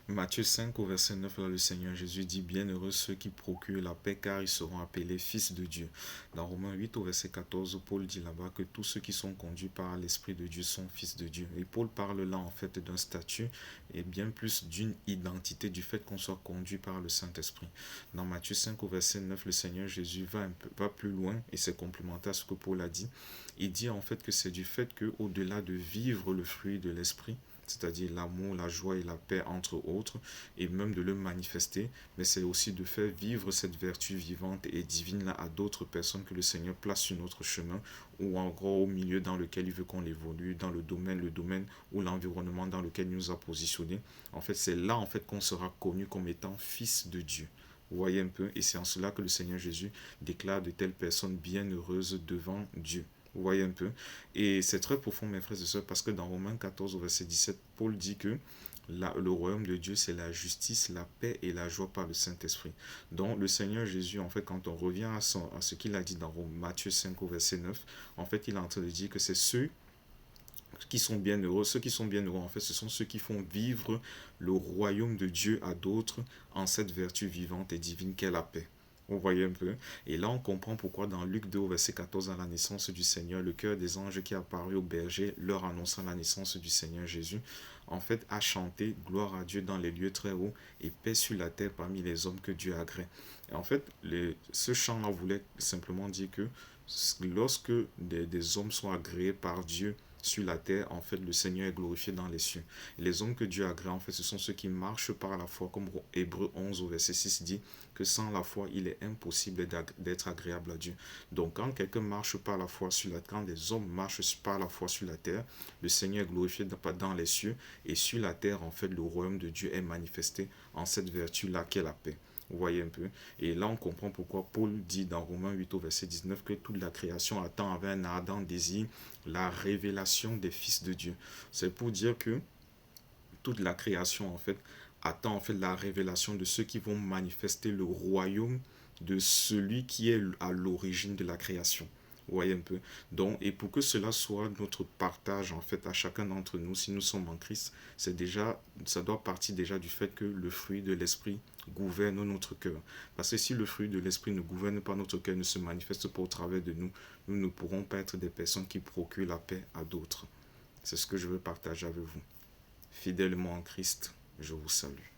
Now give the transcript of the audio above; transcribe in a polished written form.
Matthieu 5 au verset 9, là, le Seigneur Jésus dit: Bienheureux ceux qui procurent la paix, car ils seront appelés fils de Dieu. Dans Romains 8 au verset 14, Paul dit là-bas que tous ceux qui sont conduits par l'Esprit de Dieu sont fils de Dieu. Et Paul parle là en fait d'un statut et bien plus d'une identité, du fait qu'on soit conduit par le Saint-Esprit. Dans Matthieu 5 au verset 9, le Seigneur Jésus va plus loin et c'est complémentaire à ce que Paul a dit. Il dit en fait que c'est du fait que au-delà de vivre le fruit de l'Esprit, c'est-à-dire l'amour, la joie et la paix entre autres, et même de le manifester, mais c'est aussi de faire vivre cette vertu vivante et divine là à d'autres personnes que le Seigneur place sur notre chemin, ou encore au milieu dans lequel il veut qu'on évolue, dans le domaine ou l'environnement dans lequel il nous a positionnés. En fait, c'est là en fait qu'on sera connu comme étant fils de Dieu. Vous voyez un peu, et c'est en cela que le Seigneur Jésus déclare de telles personnes bienheureuses devant Dieu. Vous voyez un peu. Et c'est très profond, mes frères et sœurs, parce que dans Romains 14, au verset 17, Paul dit que le royaume de Dieu, c'est la justice, la paix et la joie par le Saint-Esprit. Donc, le Seigneur Jésus, en fait, quand on revient à ce qu'il a dit dans Matthieu 5, au verset 9, en fait, il est en train de dire que c'est ceux qui sont bienheureux. Ceux qui sont bienheureux, en fait, ce sont ceux qui font vivre le royaume de Dieu à d'autres en cette vertu vivante et divine qu'est la paix. Vous voyez un peu. Et là, on comprend pourquoi dans Luc 2, verset 14, à la naissance du Seigneur, le cœur des anges qui apparut au berger, leur annonçant la naissance du Seigneur Jésus, en fait, a chanté gloire à Dieu dans les lieux très hauts et paix sur la terre parmi les hommes que Dieu agrée. Et en fait, ce chant-là voulait simplement dire que lorsque des hommes sont agréés par Dieu sur la terre, en fait, le Seigneur est glorifié dans les cieux. Et les hommes que Dieu agrée, en fait, ce sont ceux qui marchent par la foi, comme Hébreu 11 au verset 6 dit, que sans la foi, il est impossible d'être agréable à Dieu. Donc, quand quelqu'un marche par la foi sur la terre, quand des hommes marchent par la foi sur la terre, le Seigneur est glorifié dans les cieux, et sur la terre, en fait, le royaume de Dieu est manifesté en cette vertu-là qu'est la paix. Vous voyez un peu. Et là, on comprend pourquoi Paul dit dans Romains 8 au verset 19 que toute la création attend avec un ardent désir la révélation des fils de Dieu. C'est pour dire que toute la création, en fait, attend en fait la révélation de ceux qui vont manifester le royaume de celui qui est à l'origine de la création. Vous voyez un peu. Donc, et pour que cela soit notre partage, en fait, à chacun d'entre nous, si nous sommes en Christ, ça doit partir déjà du fait que le fruit de l'esprit gouverne notre cœur. Parce que si le fruit de l'esprit ne gouverne pas notre cœur, ne se manifeste pas au travers de nous, nous ne pourrons pas être des personnes qui procurent la paix à d'autres. C'est ce que je veux partager avec vous. Fidèlement en Christ, je vous salue.